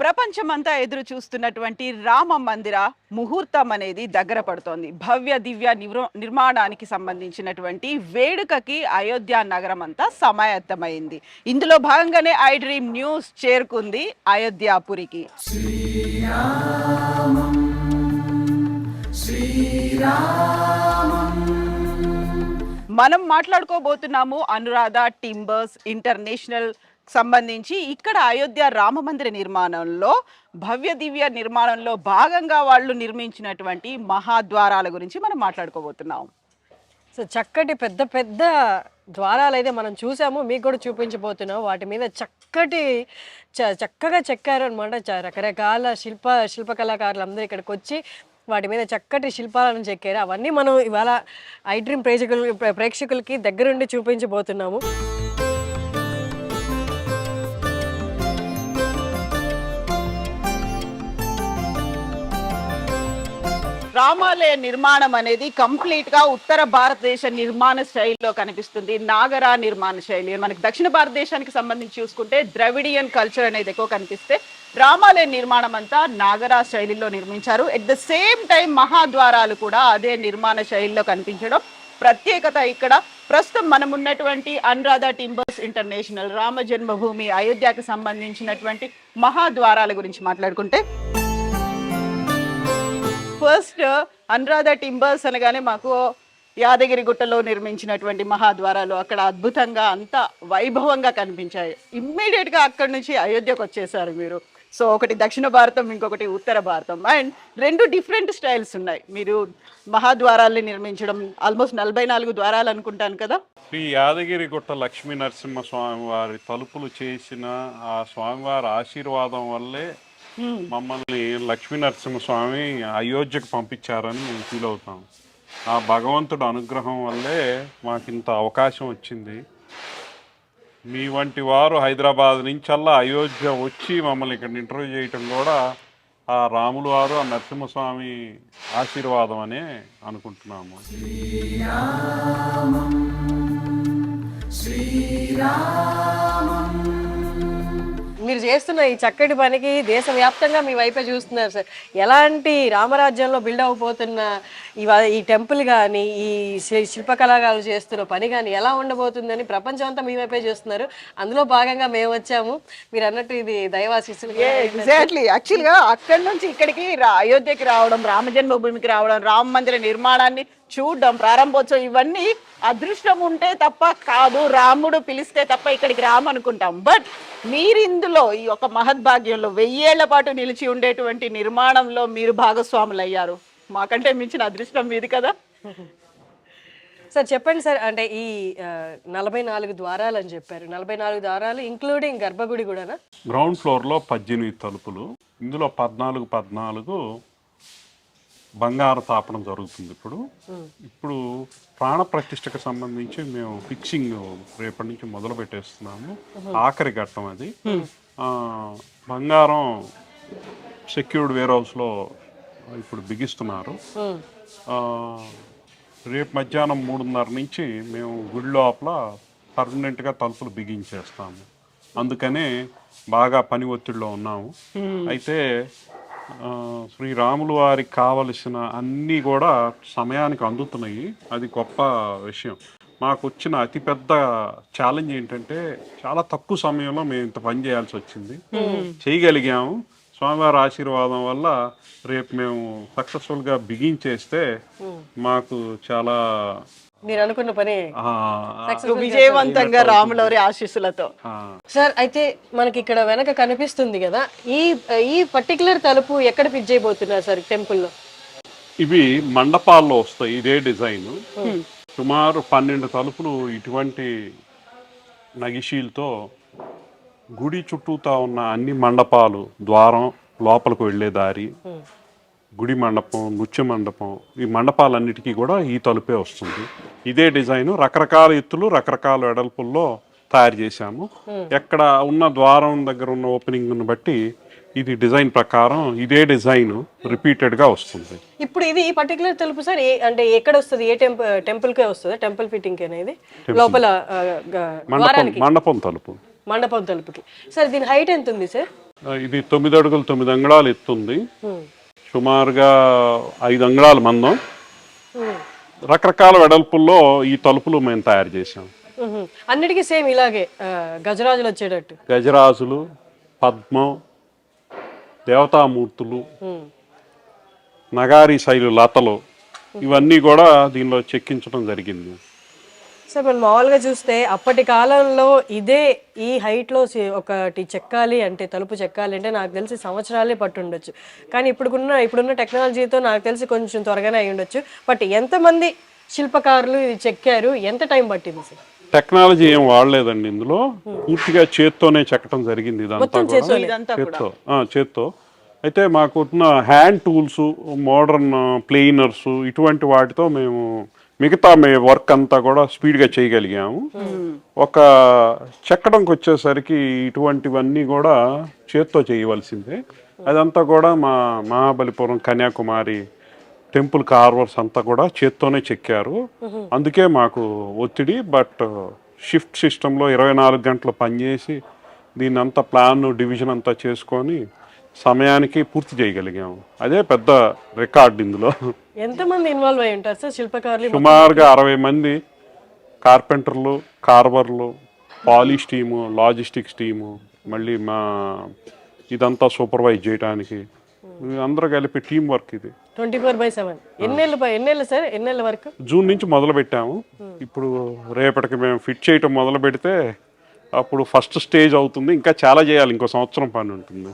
ప్రపంచమంతా ఎదురు చూస్తున్నటువంటి రామ మందిర ముహూర్తం అనేది దగ్గర పడుతోంది. భవ్య దివ్య నిర్మాణానికి సంబంధించినటువంటి వేడుకకి అయోధ్య నగరం అంతా సమాయత్తమైంది. ఇందులో భాగంగానే ఐ డ్రీమ్ న్యూస్ చేరుకుంది అయోధ్యాపురికి. మనం మాట్లాడుకోబోతున్నాము అనురాధ టింబర్స్ ఇంటర్నేషనల్ సంబంధించి. ఇక్కడ అయోధ్య రామ మందిర నిర్మాణంలో భవ్య దివ్య నిర్మాణంలో భాగంగా వాళ్ళు నిర్మించినటువంటి మహాద్వారాల గురించి మనం మాట్లాడుకోబోతున్నాం. సో చక్కటి పెద్ద పెద్ద ద్వారాలు అయితే మనం చూసాము, మీకు కూడా చూపించబోతున్నాం. వాటి మీద చక్కగా చెక్కారు అనమాట. రకరకాల శిల్పకళాకారులు అందరూ ఇక్కడికి వచ్చి వాటి మీద చక్కటి శిల్పాలను చెక్కారు. అవన్నీ మనం ఇవాళ ఐ డ్రీమ్ ప్రేక్షకులకి దగ్గరుండి చూపించబోతున్నాము. రామాలయ నిర్మాణం అనేది కంప్లీట్ గా ఉత్తర భారతదేశ నిర్మాణ శైలిలో కనిపిస్తుంది. నాగరా నిర్మాణ శైలి మనకి దక్షిణ భారతదేశానికి సంబంధించి చూసుకుంటే ద్రవిడియన్ కల్చర్ అనేది ఎక్కువ కనిపిస్తే, రామాలయ నిర్మాణం అంతా నాగరా శైలిలో నిర్మించారు. ఎట్ ద సేమ్ టైం మహాద్వారాలు కూడా అదే నిర్మాణ శైలిలో కనిపించడం ప్రత్యేకత. ఇక్కడ ప్రస్తుతం మనం ఉన్నటువంటి అనురాధ టింబర్స్ ఇంటర్నేషనల్ రామ జన్మభూమి అయోధ్యకు సంబంధించినటువంటి మహాద్వారాల గురించి మాట్లాడుకుంటే, ఫస్ట్ అనురాధ టింబర్స్ అనగానే మాకు యాదగిరి గుట్టలో నిర్మించినటువంటి మహాద్వారాలు అక్కడ అద్భుతంగా అంత వైభవంగా కనిపించాయి. ఇమ్మీడియట్గా అక్కడి నుంచి అయోధ్యకు వచ్చేసారు మీరు. సో ఒకటి దక్షిణ భారతం, ఇంకొకటి ఉత్తర భారతం, అండ్ రెండు డిఫరెంట్ స్టైల్స్ ఉన్నాయి. మీరు మహాద్వారాల్ని నిర్మించడం ఆల్మోస్ట్ 44 ద్వారాలు అనుకుంటాను కదా. శ్రీ యాదగిరి గుట్ట లక్ష్మీ నరసింహ స్వామి వారి తలుపులు చేసిన ఆ స్వామివారి ఆశీర్వాదం వల్లే మమ్మల్ని లక్ష్మీ నరసింహస్వామి అయోధ్యకు పంపించారని మేము ఫీల్ అవుతాం. ఆ భగవంతుడు అనుగ్రహం వల్లే మాకు ఇంత అవకాశం వచ్చింది. మీ వంటి వారు హైదరాబాద్ నుంచల్లా అయోధ్య వచ్చి మమ్మల్ని ఇక్కడ ఇంటర్వ్యూ చేయటం కూడా ఆ రాములు వారు ఆ నరసింహస్వామి ఆశీర్వాదం అనే అనుకుంటున్నాము. మీరు చేస్తున్న ఈ చక్కటి పనికి దేశవ్యాప్తంగా మీ వైపే చూస్తున్నారు సార్. ఎలాంటి రామరాజ్యంలో బిల్డ్ అయిపోతున్న ఈ టెంపుల్ కానీ ఈ శిల్పకళాకారులు చేస్తున్న పని కానీ ఎలా ఉండబోతుందని ప్రపంచం అంతా మీ వైపే చూస్తున్నారు. అందులో భాగంగా మేము వచ్చాము. మీరు అన్నట్టు ఇది దైవాశీస్సులు. ఎగ్జాక్ట్లీ. యాక్చువల్గా అక్కడి నుంచి ఇక్కడికి అయోధ్యకి రావడం, రామ జన్మభూమికి రావడం, రామ మందిర నిర్మాణాన్ని చూడడం, ప్రారంభోత్సవం, ఇవన్నీ అదృష్టం ఉంటే తప్ప కాదు. రాముడు పిలిస్తే తప్ప ఇక్కడికి రామనుకుంటాం. బట్ మీరు ఇందులో ఈ ఒక మహద్భాగ్యంలో 1000 ఏళ్ల పాటు నిలిచి ఉండేటువంటి నిర్మాణంలో మీరు భాగస్వాములు అయ్యారు. మాకంటే మించిన అదృష్టం మీది కదా. సార్ చెప్పండి సార్, అంటే ఈ 44 ద్వారాలు అని చెప్పారు. 44 ద్వారాలు ఇంక్లూడింగ్ గర్భగుడి కూడానా? గ్రౌండ్ ఫ్లోర్లో 18 తలుపులు, ఇందులో 14 బంగారు తాపడం జరుగుతుంది. ఇప్పుడు ప్రాణ ప్రతిష్టకు సంబంధించి మేము ఫిక్సింగ్ రేపటి నుంచి మొదలు పెట్టేస్తున్నాము. ఆఖరి ఘట్టం అది. బంగారం సెక్యూర్డ్ వేర్ హౌస్లో ఇప్పుడు బిగిస్తున్నారు. రేపు మధ్యాహ్నం 3:30 నుంచి మేము గుడి లోపల పర్మనెంట్గా తలుపులు బిగించేస్తాము. అందుకనే బాగా పని ఒత్తిడిలో ఉన్నాము. అయితే శ్రీరాములు వారికి కావలసిన అన్నీ కూడా సమయానికి అందుతున్నాయి. అది గొప్ప విషయం. మాకు వచ్చిన అతిపెద్ద ఛాలెంజ్ ఏంటంటే చాలా తక్కువ సమయంలో మేము ఇంత పని చేయాల్సి వచ్చింది. చేయగలిగాము. స్వామివారి ఆశీర్వాదం వల్ల రేపు మేము సక్సెస్ఫుల్గా బిగించేస్తే మాకు చాలా మీరు అనుకున్న పని విజయవంతంగా రాములవారి ఆశీస్సులతో. సార్ అయితే మనకి ఇక్కడ వెనక కనిపిస్తుంది కదా, ఈ పర్టికులర్ తలుపు ఎక్కడ ఫిట్ చేయబోతున్నారు సార్ టెంపుల్లో? ఇవి మండపాల్లో వస్తాయి. ఇదే డిజైన్. సుమారు 12 తలుపులు ఇటువంటి నగిషీలతో గుడి చుట్టూతా ఉన్న అన్ని మండపాలు, ద్వారం, లోపలికి వెళ్ళే దారి, గుడి మండపం, నృత్య మండపం, ఈ మండపాలన్నిటికీ కూడా ఈ తలుపే వస్తుంది. ఇదే డిజైన్ రకరకాల ఎత్తులు, రకరకాల వెడల్పుల్లో తయారు చేశాము. ఎక్కడ ఉన్న ద్వారం దగ్గర ఉన్న ఓపెనింగ్ను బట్టి ఇది డిజైన్ ప్రకారం ఇదే డిజైన్ రిపీటెడ్గా వస్తుంది. ఇప్పుడు ఇది ఈ పర్టికులర్ తలుపు సార్ అంటే ఎక్కడ వస్తుంది? ఏ టెంపుల్కే వస్తుంది? టెంపుల్ ఫిట్టింగ్ అనేది లోపల మండపం తలుపు, మండపం తలుపుకి. సార్ దీని హైట్ ఎంత ఉంది సార్? ఇది 9 అడుగులు 9 అంగుళాలు ఎత్తుంది, సుమారుగా 5 అంగుళాల మందం. రకరకాల వెడల్పుల్లో ఈ తలుపులు మేము తయారు చేసాం. అన్నిటికీ సేమ్ ఇలాగే గజరాజులు వచ్చేటట్టు, గజరాజులు, పద్మం, దేవతామూర్తులు, నగారి శైలు లతలు, ఇవన్నీ కూడా దీనిలో చెక్కించడం జరిగింది. సార్ మనం మామూలుగా చూస్తే అప్పటి కాలంలో ఇదే ఈ హైట్లో ఒకటి చెక్కాలి అంటే, తలుపు చెక్కాలి అంటే నాకు తెలిసి సంవత్సరాలే పట్టుండొచ్చు. కానీ ఇప్పుడున్న టెక్నాలజీతో నాకు తెలిసి కొంచెం త్వరగానే అయి ఉండొచ్చు. బట్ ఎంతమంది శిల్పకారులు ఇది చెక్కారు, ఎంత టైం పట్టింది సార్? టెక్నాలజీ ఏం వాడలేదండి ఇందులో, పూర్తిగా చేత్తోనే చెక్కడం జరిగింది. ఇదంతా కూడా చేత్తో. అయితే మాకున్న హ్యాండ్ టూల్స్, మోడర్న్ ప్లేనర్స్, ఇటువంటి వాటితో మేము మిగతా వర్క్ అంతా కూడా స్పీడ్గా చేయగలిగాము. ఒక చెక్కడంకి వచ్చేసరికి ఇటువంటివన్నీ కూడా చేత్తో చేయవలసిందే. అదంతా కూడా మా మహాబలిపురం, కన్యాకుమారి టెంపుల్ కార్వర్స్ అంతా కూడా చేత్తోనే చెక్కారు. అందుకే మాకు ఒత్తిడి. బట్ షిఫ్ట్ సిస్టంలో 24 గంటలు పనిచేసి దీన్ని అంతా ప్లాన్ డివిజన్ అంతా చేసుకొని సమయానికి పూర్తి చేయగలిగాము. అదే పెద్ద రికార్డ్. ఇందులో ఎంతమంది ఇన్వాల్వ్ అయి ఉంటారు సార్ శిల్పకారులు? సుమారుగా 60 మంది కార్పెంటర్లు, కార్వర్లు, పాలిష్ టీము, లాజిస్టిక్స్ టీము, మళ్ళీ మా ఇదంతా సూపర్వైజ్ చేయడానికి అందరూ కలిపి టీం వర్క్. ఇది 24/7. ఎన్నేళ్ళు సార్? ఎన్నేళ్ళ వరకు? జూన్ నుంచి మొదలు పెట్టాము. ఇప్పుడు రేపటికి మేము ఫిట్ చేయటం మొదలు పెడితే అప్పుడు ఫస్ట్ స్టేజ్ అవుతుంది. ఇంకా చాలా చేయాలి, ఇంకో సంవత్సరం పని ఉంటుంది.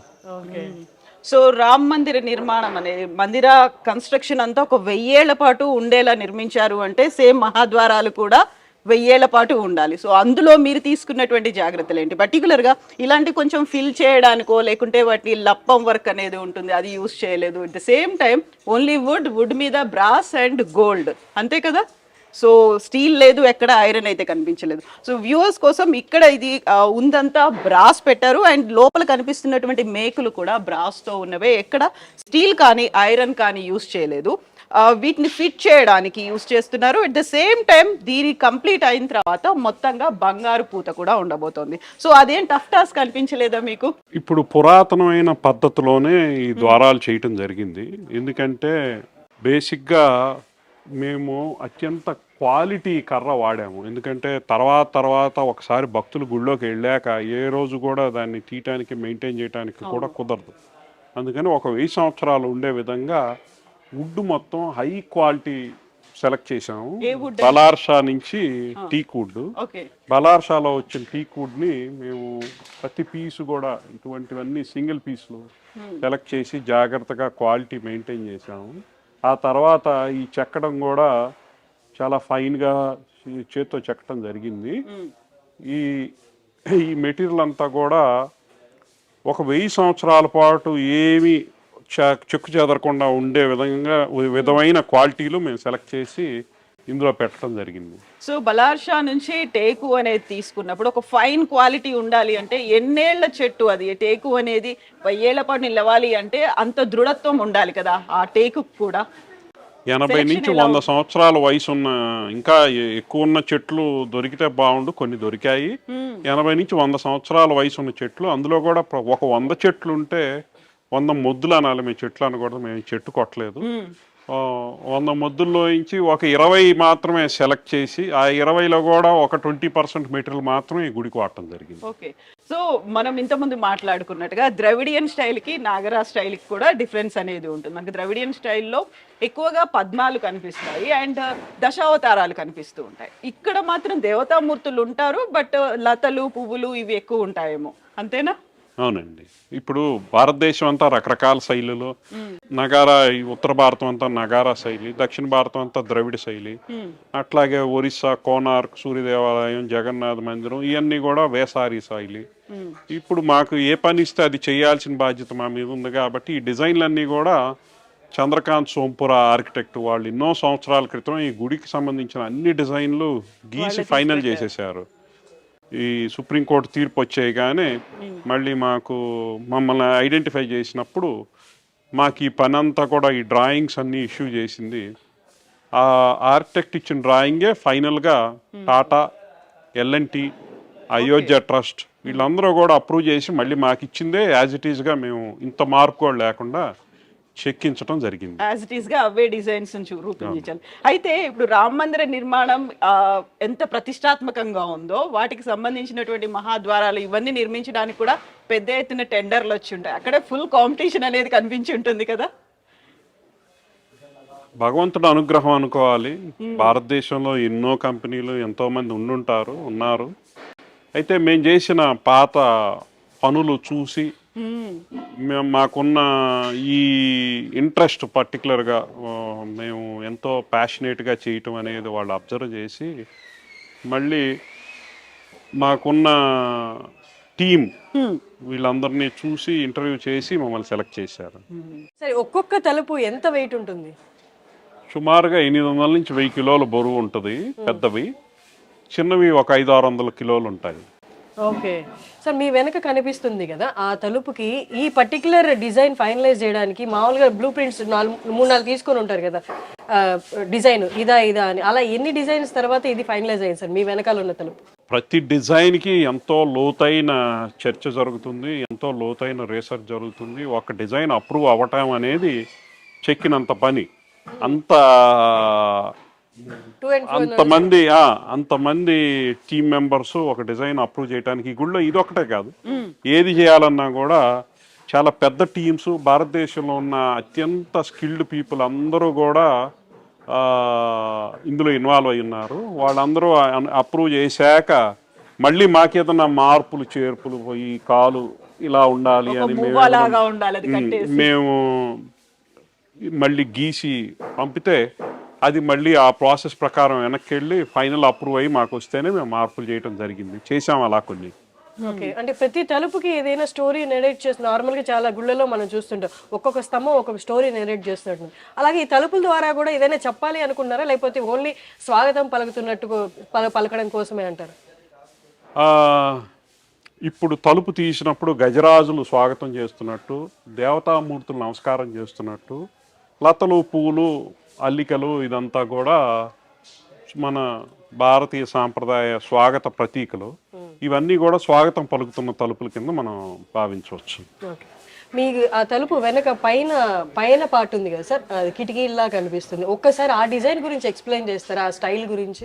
సో రామ్ మందిర నిర్మాణం అనేది, మందిర కన్స్ట్రక్షన్ అంతా ఒక 1000 ఏళ్ల పాటు ఉండేలా నిర్మించారు అంటే సేమ్ మహాద్వారాలు కూడా 1000 ఏళ్ల పాటు ఉండాలి. సో అందులో మీరు తీసుకున్నటువంటి జాగ్రత్తలు ఏంటి? పర్టికులర్గా ఇలాంటి కొంచెం ఫిల్ చేయడానికో లేకుంటే వాటి లప్పం వర్క్ అనేది ఉంటుంది, అది యూస్ చేయలేదు. At the same time only wood మీద బ్రాస్ అండ్ గోల్డ్, అంతే కదా? సో స్టీల్ లేదు, ఎక్కడ ఐరన్ అయితే కనిపించలేదు. సో వ్యూవర్స్ కోసం ఇక్కడ ఇది ఉందంతా బ్రాస్ పెట్టారు అండ్ లోపల కనిపిస్తున్నటువంటి మేకులు కూడా బ్రాస్తో ఉన్నవే, ఎక్కడ స్టీల్ కానీ ఐరన్ కానీ యూస్ చేయలేదు. వీటిని ఫిట్ చేయడానికి యూస్ చేస్తున్నారు. అట్ ద సేమ్ టైం దీని కంప్లీట్ అయిన తర్వాత మొత్తంగా బంగారు పూత కూడా ఉండబోతోంది. సో అదేం టఫ్ టాస్క్ అనిపించలేదా మీకు? ఇప్పుడు పురాతనమైన పద్ధతిలోనే ఈ ద్వారాలు చేయటం జరిగింది. ఎందుకంటే బేసిక్గా మేము అత్యంత క్వాలిటీ కర్ర వాడాము. ఎందుకంటే తర్వాత ఒకసారి భక్తులు గుళ్ళోకి వెళ్ళాక ఏ రోజు కూడా దాన్ని తీయటానికి, మెయింటైన్ చేయడానికి కూడా కుదరదు. అందుకని ఒక 1000 సంవత్సరాలు ఉండే విధంగా వుడ్ మొత్తం హై క్వాలిటీ సెలెక్ట్ చేసాము. బలార్షా నుంచి టీక్ వుడ్. బలార్షాలో వచ్చిన టీక్ వుడ్ని మేము ప్రతి పీసు కూడా ఇటువంటివన్నీ సింగిల్ పీసులు సెలెక్ట్ చేసి జాగ్రత్తగా క్వాలిటీ మెయింటైన్ చేసాము. ఆ తర్వాత ఈ చెక్కడం కూడా చాలా ఫైన్గా చేత్తో చెక్కడం జరిగింది. ఈ మెటీరియల్ అంతా కూడా ఒక 1000 సంవత్సరాల పాటు ఏమీ చెక్కు చెదరకుండా ఉండే విధమైన క్వాలిటీలు మేము సెలెక్ట్ చేసి ఇందులో పెట్టడం జరిగింది. సో బలార్షా నుంచి టేకు అనేది తీసుకున్నప్పుడు ఒక ఫైన్ క్వాలిటీ ఉండాలి అంటే ఎన్నేళ్ల చెట్టు అది? టేకు అనేది 1000 ఏళ్ల పాటు నిలవాలి అంటే అంత దృఢత్వం ఉండాలి కదా ఆ టేకు కూడా. 80 నుంచి 100 సంవత్సరాల వయసు ఉన్న, ఇంకా ఎక్కువ ఉన్న చెట్లు దొరికితే బాగుండు, కొన్ని దొరికాయి. 80 నుంచి 100 సంవత్సరాల వయసు ఉన్న చెట్లు, అందులో కూడా ఒక 100 చెట్లు ఉంటే 100 మొద్దులు అనాలి. మేము చెట్లు అనకూడదు, మేము చెట్టు కొట్టలేదు. 100 మొద్దుల్లో నుంచి ఒక 20 మాత్రమే సెలెక్ట్ చేసి ఆ 20లో కూడా ఒక 20% మెటీరియల్ మాత్రమే ఈ గుడికి వాడటం జరిగింది. ఓకే. సో మనం ఇంతకుముందు మాట్లాడుకున్నట్టుగా ద్రవిడియన్ స్టైల్కి నాగరా స్టైల్కి కూడా డిఫరెన్స్ అనేది ఉంటుంది. మనకి ద్రవిడియన్ స్టైల్లో ఎక్కువగా పద్మాలు కనిపిస్తాయి అండ్ దశావతారాలు కనిపిస్తూ ఉంటాయి. ఇక్కడ మాత్రం దేవతామూర్తులు ఉంటారు, బట్ లతలు, పువ్వులు ఇవి ఎక్కువ ఉంటాయేమో, అంతేనా? అవునండి. ఇప్పుడు భారతదేశం అంతా రకరకాల శైలిలో, నగారా, ఉత్తర భారతం అంతా నగారా శైలి, దక్షిణ భారతం అంతా ద్రవిడ శైలి, అట్లాగే ఒరిస్సా కోనార్క్ సూర్య దేవాలయం, జగన్నాథ మందిరం, ఇవన్నీ కూడా వేసారి శైలి. ఇప్పుడు మాకు ఏ పని ఇస్తే అది చేయాల్సిన బాధ్యత మా మీద ఉంది కాబట్టి ఈ డిజైన్లన్నీ కూడా చంద్రకాంత్ సోంపుర ఆర్కిటెక్ట్ వాళ్ళు ఎన్నో సంవత్సరాల క్రితం ఈ గుడికి సంబంధించిన అన్ని డిజైన్లు గీసి ఫైనల్ చేసేసారు. ఈ సుప్రీంకోర్టు తీర్పు వచ్చాయి కానీ మళ్ళీ మమ్మల్ని ఐడెంటిఫై చేసినప్పుడు మాకు ఈ పని అంతా కూడా ఈ డ్రాయింగ్స్ అన్నీ ఇష్యూ చేసింది ఆ ఆర్కిటెక్ట్ ఇచ్చిన డ్రాయింగే ఫైనల్గా టాటా, ఎల్ఎన్టీ, అయోధ్య ట్రస్ట్ వీళ్ళందరూ కూడా అప్రూవ్ చేసి మళ్ళీ మాకు ఇచ్చిందే యాజ్ ఇట్ ఈస్గా మేము ఇంత మార్పు కూడా లేకుండా చెక్కించడం జరిగింది. యాజ్ ఇట్ ఈస్ గా అవే డిజైన్స్ రూపొందించాలి. అయితే ఇప్పుడు రామ మందిర నిర్మాణం ఎంత ప్రతిష్టాత్మకంగా ఉందో వాటికి సంబంధించినటువంటి మహాద్వారాలు ఇవన్నీ నిర్మించడానికి కూడా పెద్ద ఎత్తున టెండర్లు వచ్చి ఉంటాయి. అక్కడే ఫుల్ కాంపిటీషన్ అనేది కనిపించి ఉంటుంది కదా. భగవంతుడు అనుగ్రహం అనుకోవాలి. భారతదేశంలో ఎన్నో కంపెనీలు ఎంతో మంది ఉన్నారు. అయితే మేము చేసిన పాత పనులు చూసి మాకున్న ఈ ఇంట్రెస్ట్ పర్టికులర్గా మేము ఎంతో ప్యాషనేట్గా చేయటం అనేది వాళ్ళు అబ్జర్వ్ చేసి మళ్ళీ మాకున్న టీం వీళ్ళందరినీ చూసి ఇంటర్వ్యూ చేసి మమ్మల్ని సెలెక్ట్ చేశారు. సరే, ఒక్కొక్క తలుపు ఎంత వెయిట్ ఉంటుంది? సుమారుగా 800 నుంచి 1000 కిలోల బరువు ఉంటుంది. పెద్దవి, చిన్నవి ఒక 500-600 కిలోలు ఉంటాయి. ఓకే సార్, మీ వెనక కనిపిస్తుంది కదా ఆ తలుపుకి ఈ పర్టికులర్ డిజైన్ ఫైనలైజ్ చేయడానికి మామూలుగా బ్లూ ప్రింట్స్ 3-4 తీసుకొని ఉంటారు కదా, డిజైన్ ఇదా అని. అలా ఎన్ని డిజైన్స్ తర్వాత ఇది ఫైనలైజ్ అయ్యింది సార్ మీ వెనకాల ఉన్న తలుపు? ప్రతి డిజైన్కి ఎంతో లోతైన చర్చ జరుగుతుంది, ఎంతో లోతైన రీసెర్చ్ జరుగుతుంది. ఒక డిజైన్ అప్రూవ్ అవ్వటం అనేది చెక్కినంత పని. అంతమంది టీమ్ మెంబర్స్ ఒక డిజైన్ అప్రూవ్ చేయడానికి ఈ గుళ్ళో ఇదొకటే కాదు, ఏది చేయాలన్నా కూడా చాలా పెద్ద టీమ్స్, భారతదేశంలో ఉన్న అత్యంత స్కిల్డ్ పీపుల్ అందరూ కూడా ఇందులో ఇన్వాల్వ్ అయి ఉన్నారు. వాళ్ళందరూ అప్రూవ్ చేశాక మళ్ళీ మాకేదన్నా మార్పులు చేర్పులు పోయి కాలు ఇలా ఉండాలి అని మేము మళ్ళీ గీసి పంపితే అది మళ్ళీ ఆ ప్రాసెస్ ప్రకారం వెనక్కి వెళ్ళి ఫైనల్ అప్రూవ్ అయ్యి మాకు వస్తేనే మేము మార్పులు చేయడం జరిగింది. చేసాం అలా కొన్ని. ఓకే, అంటే ప్రతి తలుపుకి ఏదైనా స్టోరీ నెరేట్ చేస్తుంది. నార్మల్గా చాలా గుళ్ళలో మనం చూస్తుంటాం ఒక్కొక్క స్తంభం ఒక్కొక్క స్టోరీ నెరేట్ చేస్తుంటాం. అలాగే ఈ తలుపుల ద్వారా కూడా ఏదైనా చెప్పాలి అనుకున్నారా, లేకపోతే ఓన్లీ స్వాగతం పలుకుతున్నట్టు పలకడం కోసమే అంటారు? ఇప్పుడు తలుపు తీసినప్పుడు గజరాజులు స్వాగతం చేస్తున్నట్టు, దేవతామూర్తులు నమస్కారం చేస్తున్నట్టు, లతలు, పువ్వులు, అల్లికలు ఇదంతా కూడా మన భారతీయ సాంప్రదాయ స్వాగత ప్రతీకలు. ఇవన్నీ కూడా స్వాగతం పలుకుతున్న తలుపుల కింద మనం భావించవచ్చు. మీకు ఆ తలుపు వెనక పైన పార్ట్ ఉంది కదా సార్, అది కిటికీలా కనిపిస్తుంది. ఒక్కసారి ఆ డిజైన్ గురించి ఎక్స్ప్లెయిన్ చేస్తారా, ఆ స్టైల్ గురించి?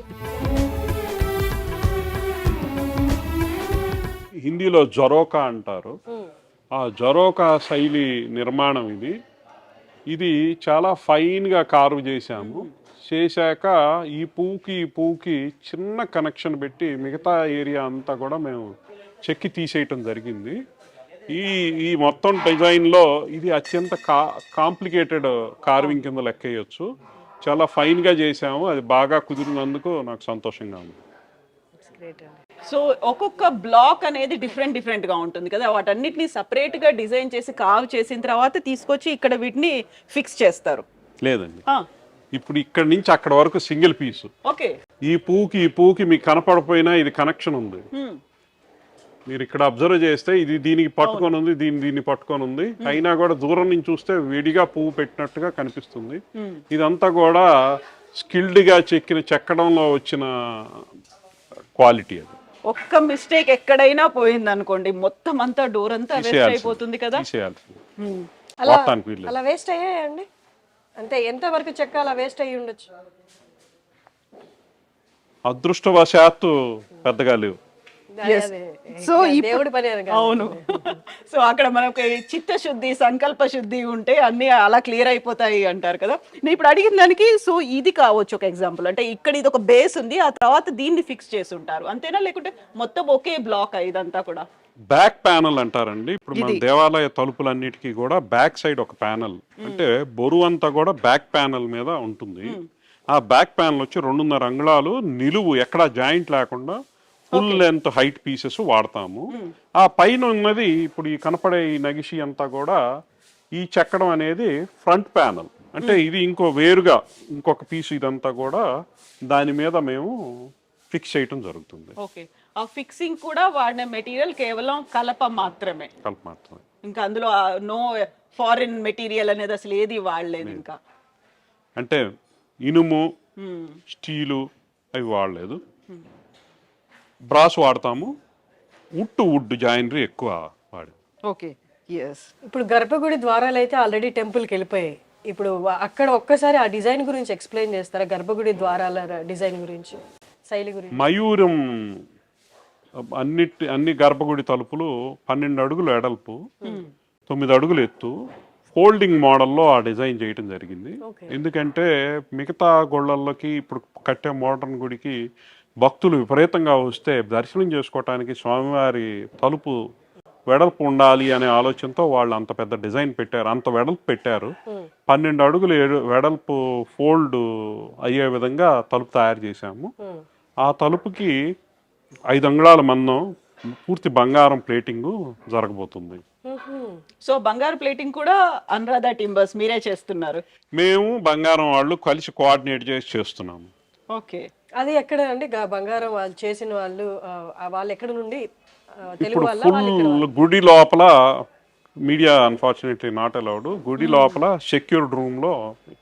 హిందీలో జరోకా అంటారు. ఆ జరోకా శైలి నిర్మాణం ఇది చాలా ఫైన్గా కార్వ్ చేశాక ఈ పువ్వుకి చిన్న కనెక్షన్ పెట్టి మిగతా ఏరియా అంతా కూడా మేము చెక్కి తీసేయటం జరిగింది. ఈ మొత్తం డిజైన్లో ఇది అత్యంత కాంప్లికేటెడ్ కార్వింగ్ కింద లెక్కేయచ్చు. చాలా ఫైన్గా చేసాము, అది బాగా కుదిరినందుకు నాకు సంతోషంగా ఉంది. సో ఒక్కొక్క బ్లాక్ అనేది డిఫరెంట్ గా ఉంటుంది కదా, వాటన్నిటిని సపరేట్ గా డిజైన్ చేసి కార్వ్ చేసిన తర్వాత తీసుకొచ్చి ఇక్కడ వీటిని ఫిక్స్ చేస్తారు? లేదండి, ఇప్పుడు ఇక్కడ నుంచి అక్కడ వరకు సింగిల్ పీసు. ఓకే, ఈ పువ్వుకి మీకు కనపడపోయినా ఇది కనెక్షన్ ఉంది. మీరు ఇక్కడ అబ్జర్వ్ చేస్తే ఇది దీనికి పట్టుకొని ఉంది, దీన్ని పట్టుకొని ఉంది. అయినా కూడా దూరం నుంచి చూస్తే విడిగా పువ్వు పెట్టినట్టుగా కనిపిస్తుంది. ఇదంతా కూడా స్కిల్డ్ గా చెక్కడంలో వచ్చిన క్వాలిటీ. అది ఒక్క మిస్టేక్ ఎక్కడైనా పోయింది అనుకోండి, మొత్తం అంతా డోర్ అంతా వేస్ట్ అయిపోతుంది కదా. అలా వేస్ట్ అయ్యాయండి అంటే ఎంత వరకు చెక్క అలా వేస్ట్ అయ్యి ఉండొచ్చు? అదృష్టవశాత్తు పెద్దగా లేవు. సో దేవుడి పని అవును. సో అక్కడ మనకు చిత్తశుద్ధి, సంకల్ప శుద్ధి ఉంటే అన్ని అలా క్లియర్ అయిపోతాయి అంటారు కదా. నేను ఇప్పుడు అడిగిన దానికి సో ఇది కావచ్చు ఒక ఎగ్జాంపుల్. అంటే ఇక్కడ ఇది ఒక బేస్ ఉంది, ఆ తర్వాత దీన్ని ఫిక్స్ చేసి ఉంటారు అంతేనా, లేకుంటే మొత్తం ఒకే బ్లాక్ ఇదంతా కూడా? బ్యాక్ ప్యానల్ అంటారండి. ఇప్పుడు మన దేవాలయ తలుపులన్నిటికీ కూడా బ్యాక్ సైడ్ ఒక ప్యానల్, అంటే బరువు అంతా కూడా బ్యాక్ ప్యానల్ మీద ఉంటుంది. ఆ బ్యాక్ ప్యానల్ వచ్చి 2.5 అంగుళాలు నిలువు, ఎక్కడా జాయింట్ లేకుండా ఫుల్ లెంత్ హైట్ పీసెస్ వాడతాము. ఆ పైన ఉన్నది ఇప్పుడు ఈ కనపడే ఈ నగిషి అంతా కూడా ఈ చెక్కడం అనేది ఫ్రంట్ ప్యానల్. అంటే ఇది వేరుగా ఇంకొక పీస్, ఇదంతా కూడా దాని మీద మేము ఫిక్స్ చేయటం జరుగుతుంది. ఓకే, ఆ ఫిక్సింగ్ కూడా వాడిన మెటీరియల్ కేవలం కలప మాత్రమే, కలప మాత్రమే. ఇంకా అందులో నో ఫారిన్ మెటీరియల్ అనేది అసలు ఏది వాడలేదు ఇంకా. అంటే ఇనుము, స్టీలు అవి వాడలేదు. బ్రాస్ వాడతాము, వుడ్ జాయినరీ ఎక్కువ వాడు. Okay, yes. ఇప్పుడు గర్భగుడి ద్వారాలు అయితే ఆల్రెడీ టెంపుల్కి వెళ్ళిపోయాయి. ఇప్పుడు అక్కడ ఒక్కసారి ఆ డిజైన్ గురించి ఎక్స్ప్లెయిన్ చేస్తారా? గర్భగుడి ద్వారాల డిజైన్ గురించి, శైలి గురించి. మయూరం అన్ని గర్భగుడి తలుపులు 12 అడుగులు ఎడల్పు, 9 అడుగులు ఎత్తు, ఫోల్డింగ్ మోడల్లో ఆ డిజైన్ చేయడం జరిగింది. ఎందుకంటే మిగతా గుళ్ళల్లోకి ఇప్పుడు కట్టే మోడర్న్ గుడికి భక్తులు విపరీతంగా వస్తే దర్శనం చేసుకోవటానికి స్వామివారి తలుపు వెడల్పు ఉండాలి అనే ఆలోచనతో వాళ్ళు అంత పెద్ద డిజైన్ పెట్టారు, అంత వెడల్పు పెట్టారు. 12 అడుగులు వెడల్పు ఫోల్డ్ అయ్యే విధంగా తలుపు తయారు చేశాము. ఆ తలుపుకి 5 అంగుళాల మందం పూర్తి బంగారం ప్లేటింగ్ జరగబోతుంది. సో బంగారు ప్లేటింగ్ కూడా అనురాధ టింబర్స్ మీరే చేస్తున్నారు? మేము బంగారం వాళ్ళు కలిసి కోఆర్డినేట్ చేసి చేస్తున్నాము. ఓకే, అది ఎక్కడ అండి బంగారం వాళ్ళు చేసిన వాళ్ళు? వాళ్ళు ఎక్కడ నుండి? ఇప్పుడు ఫుల్ గుడి లోపల మీడియా అన్ఫార్చునేట్లీ నాట్ అలౌడ్. గుడి లోపల సెక్యూర్డ్ రూమ్ లో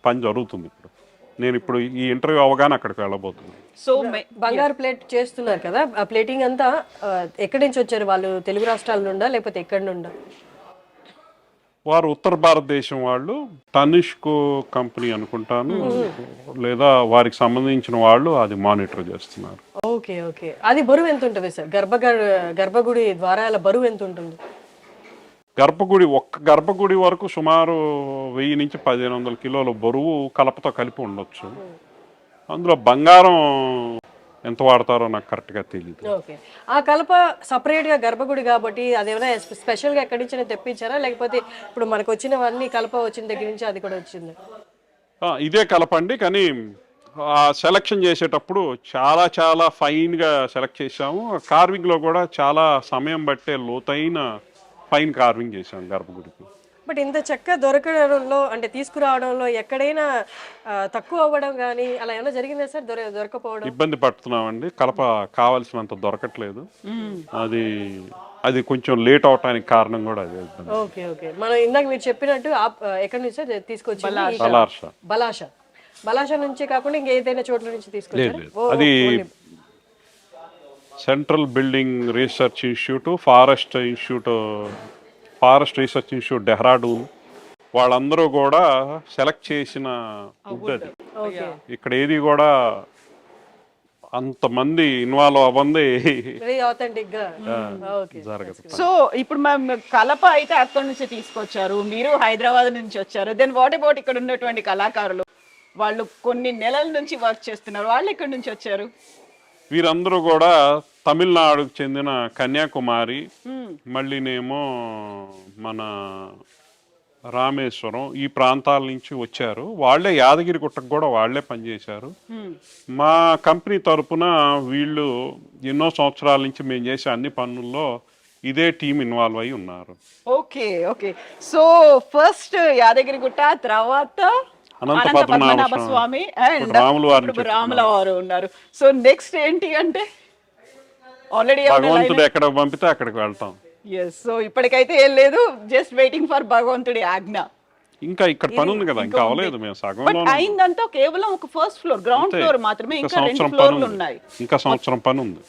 పని జరుగుతుంది. నేను ఇప్పుడు ఈ ఇంటర్వ్యూ అవగానే అక్కడికి వెళ్ళబోతున్నాను. సో బంగారు ప్లేట్ చేస్తున్నారు కదా, ఆ ప్లేటింగ్ అంతా ఎక్కడి నుంచి వచ్చారు వాళ్ళు? తెలుగు రాష్ట్రాల నుండా లేకపోతే ఎక్కడి నుండా? వారు ఉత్తర భారతదేశం వాళ్ళు, తనిష్కో కంపెనీ అనుకుంటాను, లేదా వారికి సంబంధించిన వాళ్ళు అది మానిటర్ చేస్తున్నారు. Okay okay. అది బరువు ఎంత ఉంటుంది సార్? గర్భగుడి ద్వారాల బరువు ఎంత ఉంటుంది? ఒక్క గర్భగుడి వరకు సుమారు 1000 నుంచి 1500 కిలోల బరువు కలపతో కలిపి ఉండొచ్చు. అందులో బంగారం ఎంత వాడతారో నాకు కరెక్ట్గా తెలియదు. ఓకే. ఆ కలప సపరేట్గా గర్భగుడి కాబట్టి అదేమైనా స్పెషల్గా ఎక్కడి నుంచి తెప్పించారా, లేకపోతే ఇప్పుడు మనకు వచ్చినవన్నీ కలప వచ్చిన దగ్గర నుంచి అది కూడా వచ్చింది? ఇదే కలపండి, కానీ సెలక్షన్ చేసేటప్పుడు చాలా చాలా ఫైన్గా సెలెక్ట్ చేసాము. కార్వింగ్లో కూడా చాలా సమయం బట్టే లోతైన ఫైన్ కార్వింగ్ చేసాం గర్భగుడికి. బట్ ఇంత చెక్క దొరకడంలో అంటే తీసుకురావడంలో ఎక్కడైనా తక్కువ అవ్వడం కానీ అలా ఏమైనా జరిగిందా సార్? దొరకపోవడం ఇబ్బంది పడుతున్నామండి. కలప కావాల్సినంత దొరకట్లేదు. అది కొంచెం లేట్ అవటానికి కారణం కూడా అదే. Okay okay. మనం ఇందాక మీరు చెప్పినట్టు ఎక్కడి నుంచి సార్ తీసుకొచ్చి? బలాషా నుంచి కాకుండా ఇంకేదైనా చోట్ల నుంచి తీసుకొచ్చారు? అది central building research institute, forest research institute Dehradun వాళ్ళందరూ కూడా సెలెక్ట్ చేసిన వుడ్ అది. ఇక్కడ ఏది కూడా అంతమంది ఇన్వాల్వ్ అవ్వంది జరగదు. సో ఇప్పుడు మేము కలప అయితే అక్కడి నుంచి తీసుకొచ్చారు, మీరు హైదరాబాద్ నుంచి వచ్చారు. దెన్ వాట్ అబౌట్ ఇక్కడ ఉన్నటువంటి కళాకారులు? వాళ్ళు కొన్ని నెలల నుంచి వర్క్ చేస్తున్నారు, వాళ్ళు ఎక్కడి నుంచి వచ్చారు? వీరందరూ కూడా తమిళనాడుకు చెందిన కన్యాకుమారి, మళ్ళీనేమో మన రామేశ్వరం ఈ ప్రాంతాల నుంచి వచ్చారు. వాళ్లే యాదగిరి గుట్టకు కూడా వాళ్లే పనిచేశారు. మా కంపెనీ తరపున వీళ్ళు ఎన్నో సంవత్సరాల నుంచి మేము చేసే అన్ని పనుల్లో ఇదే టీం ఇన్వాల్వ్ అయి ఉన్నారు. Okay okay. So first Yadagiri Gutta, తర్వాత అనంత పద్మనాభ స్వామి అండ్ రాముల వారు ఉన్నారు. సో నెక్స్ట్ ఏంటి అంటే ఆల్రెడీ భగవంతుడు ఎక్కడ పంపితే అక్కడికి వెళ్తాం. సో ఇప్పటికైతే ఏం లేదు, జస్ట్ వెయిటింగ్ ఫర్ భగవంతుడి ఆజ్ఞ. ఇంకా ఇక్కడ పని ఉంది కదా, ఇంకా అవ్వలేదు. మేము సగంలో అయిందంతా కేవలం ఒక ఫస్ట్ ఫ్లోర్, గ్రౌండ్ ఫ్లోర్ మాత్రమే, ఇంకా 2 ఫ్లోర్లు ఉన్నాయి. ఇంకా సంవత్సరం పని ఉంది.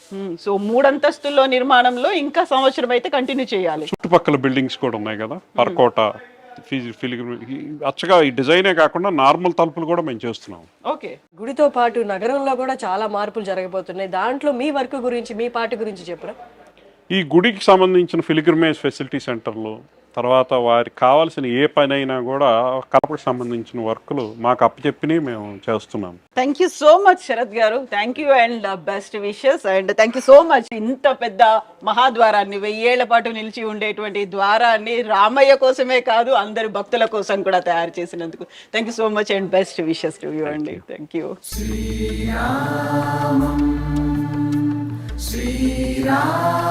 సో 3 అంతస్తుల్లో నిర్మాణంలో ఇంకా సంవత్సరం అయితే కంటిన్యూ చేయాలి. చుట్టుపక్కల బిల్డింగ్స్ కూడా ఉన్నాయి కదా, పర్కోట, అచ్చగా ఈ డిజైనే కాకుండా నార్మల్ తలుపులు కూడా మేము చేస్తున్నాం. ఓకే. గుడితో పాటు నగరంలో కూడా చాలా మార్పులు జరగబోతున్నాయి. దాంట్లో మీ వర్క్ గురించి, మీ పార్టీ గురించి చెప్పరా? ఈ గుడికి సంబంధించిన పిల్గ్రిమేజ్ ఫెసిలిటీ సెంటర్లు, తర్వాత వారికి కావాల్సిన ఏ పని అయినా కూడా కలపకు సంబంధించిన వర్క్లు మాకు అప్పచెప్పిని మేము చేస్తున్నాం. Thank you so much Sharath గారు, thank you and best wishes. And thank you so much. ఇంత పెద్ద మహాద్వారాన్ని, 1000 ఏళ్ల పాటు నిలిచి ఉండేటువంటి ద్వారాన్ని రామయ్య కోసమే కాదు అందరి భక్తుల కోసం కూడా తయారు చేసినందుకు thank you so much and best wishes to you అండి. Thank you. శ్రీరామ్